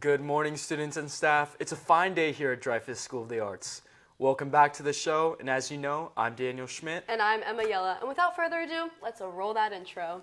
Good morning, students and staff. It's a fine day here at Dreyfus School of the Arts. Welcome back to the show, and as you know, I'm Daniel Schmidt. And I'm Emma Yella, and without further ado, let's roll that intro.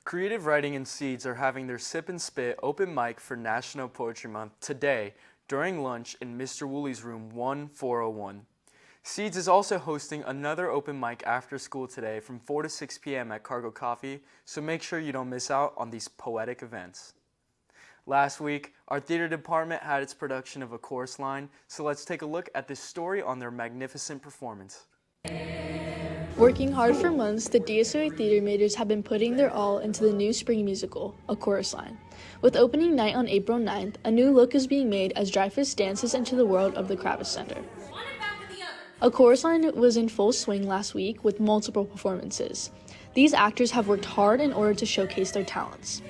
Creative Writing and Seeds are having their Sip and Spit open mic for National Poetry Month today during lunch in Mr. Woolley's room 1401. Seeds is also hosting another open mic after school today from 4 to 6 p.m. at Cargo Coffee, so make sure you don't miss out on these poetic events. Last week, our theater department had its production of A Chorus Line, so let's take a look at this story on their magnificent performance. Working hard for months, the DSOA theater majors have been putting their all into the new spring musical, A Chorus Line. With opening night on April 9th, a new look is being made as Dreyfus dances into the world of the Kravis Center. A Chorus Line was in full swing last week with multiple performances. These actors have worked hard in order to showcase their talents.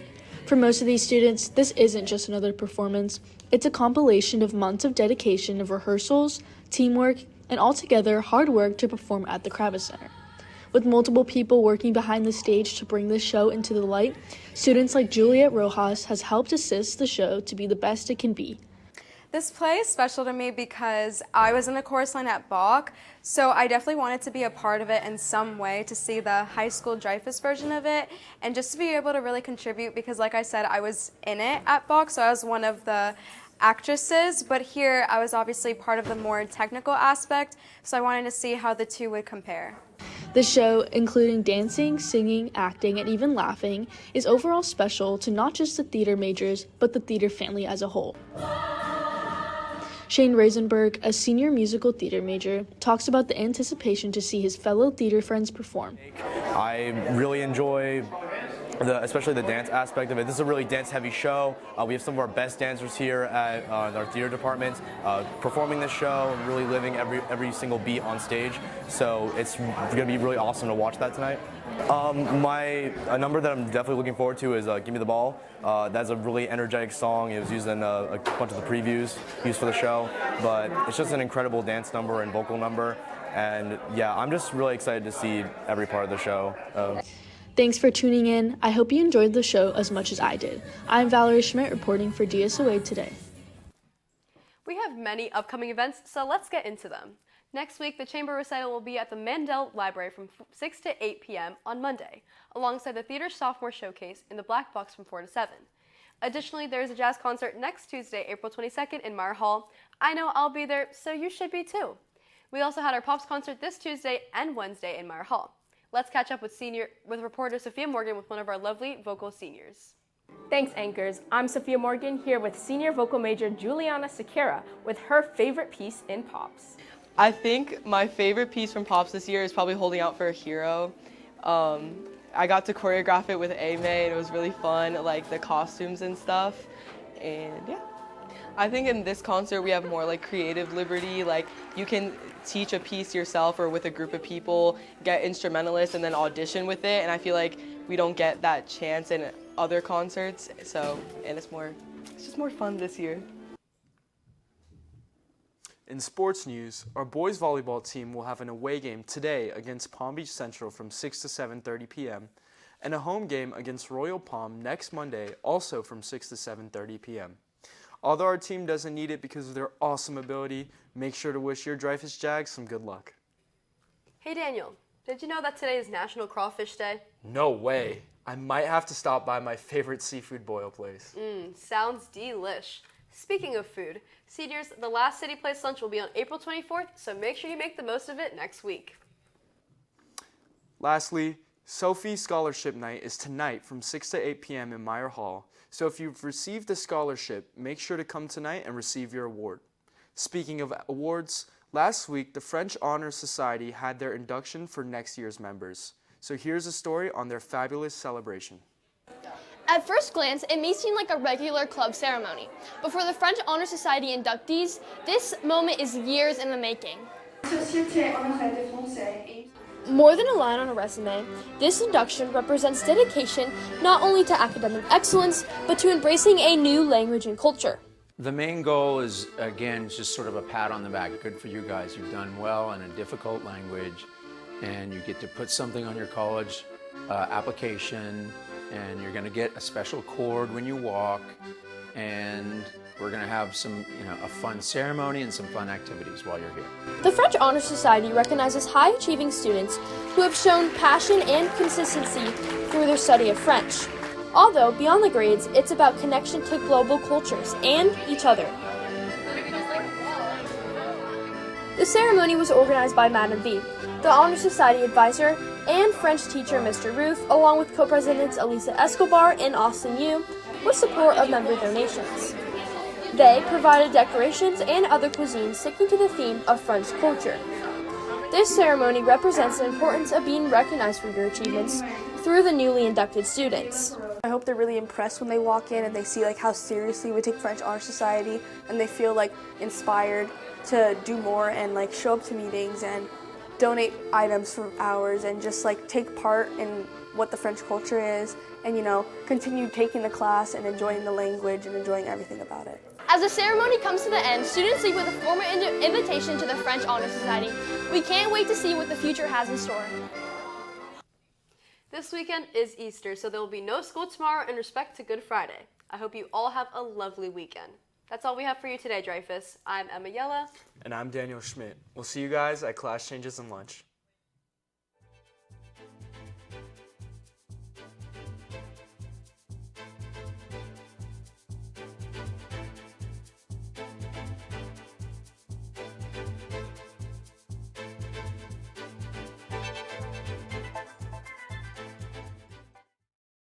For most of these students, this isn't just another performance, it's a compilation of months of dedication of rehearsals, teamwork, and altogether hard work to perform at the Kravis Center. With multiple people working behind the stage to bring the show into the light, students like Juliet Rojas has helped assist the show to be the best it can be. This play is special to me because I was in a chorus line at Bach, so I definitely wanted to be a part of it in some way, to see the high school Dreyfus version of it, and just to be able to really contribute because, like I said, I was in it at Bach, so I was one of the actresses, but here I was obviously part of the more technical aspect, so I wanted to see how the two would compare. The show, including dancing, singing, acting, and even laughing, is overall special to not just the theater majors, but the theater family as a whole. Shane Reisenberg, a senior musical theater major, talks about the anticipation to see his fellow theater friends perform. I really enjoy especially the dance aspect of it. This is a really dance-heavy show. We have some of our best dancers here at our theater department performing this show and really living every single beat on stage. So it's going to be really awesome to watch that tonight. A number that I'm definitely looking forward to is Give Me the Ball. That's a really energetic song. It was used in a bunch of the previews used for the show. But it's just an incredible dance number and vocal number. And yeah, I'm just really excited to see every part of the show. Thanks for tuning in. I hope you enjoyed the show as much as I did. I'm Valerie Schmidt reporting for DSOA Today. We have many upcoming events, so let's get into them. Next week, the Chamber Recital will be at the Mandel Library from 6 to 8 p.m. on Monday, alongside the Theater Sophomore Showcase in the Black Box from 4 to 7. Additionally, there is a jazz concert next Tuesday, April 22nd in Meyer Hall. I know I'll be there, so you should be too. We also had our Pops concert this Tuesday and Wednesday in Meyer Hall. Let's catch up with reporter Sophia Morgan with one of our lovely vocal seniors. Thanks, anchors. I'm Sophia Morgan here with senior vocal major Juliana Sequeira with her favorite piece in Pops. I think my favorite piece from Pops this year is probably Holding Out for a Hero. I got to choreograph it with Amy and it was really fun, like the costumes and stuff. And yeah. I think in this concert we have more like creative liberty, like you can teach a piece yourself or with a group of people, get instrumentalists and then audition with it, and I feel like we don't get that chance in other concerts, and it's just more fun this year. In sports news, our boys volleyball team will have an away game today against Palm Beach Central from 6 to 7:30 p.m. and a home game against Royal Palm next Monday also from 6 to 7:30 p.m. Although our team doesn't need it because of their awesome ability, make sure to wish your Dreyfus Jags some good luck. Hey Daniel, did you know that today is National Crawfish Day? No way. I might have to stop by my favorite seafood boil place. Sounds delish. Speaking of food, seniors, the last City Place lunch will be on April 24th, so make sure you make the most of it next week. Lastly, Sophie Scholarship Night is tonight from 6 to 8 p.m. in Meyer Hall. So if you've received a scholarship, make sure to come tonight and receive your award. Speaking of awards, last week the French Honor Society had their induction for next year's members. So here's a story on their fabulous celebration. At first glance, it may seem like a regular club ceremony, but for the French Honor Society inductees, this moment is years in the making. More than a line on a resume, this induction represents dedication not only to academic excellence, but to embracing a new language and culture. The main goal is, again, just sort of a pat on the back. Good for you guys. You've done well in a difficult language, and you get to put something on your college application, and you're going to get a special cord when you walk, and we're going to have some, a fun ceremony and some fun activities while you're here. The French Honor Society recognizes high-achieving students who have shown passion and consistency through their study of French. Although, beyond the grades, it's about connection to global cultures and each other. The ceremony was organized by Madame V, the Honor Society advisor, and French teacher Mr. Ruth, along with co-presidents Elisa Escobar and Austin Yu, with support of member donations. They provided decorations and other cuisines sticking to the theme of French culture. This ceremony represents the importance of being recognized for your achievements through the newly inducted students. I hope they're really impressed when they walk in and they see how seriously we take French Honor Society, and they feel inspired to do more and show up to meetings and donate items for hours and just take part in what the French culture is and continue taking the class and enjoying the language and enjoying everything about it. As the ceremony comes to the end, students leave with a formal invitation to the French Honor Society. We can't wait to see what the future has in store. This weekend is Easter, so there will be no school tomorrow in respect to Good Friday. I hope you all have a lovely weekend. That's all we have for you today, Dreyfus. I'm Emma Yella. And I'm Daniel Schmidt. We'll see you guys at class changes and lunch.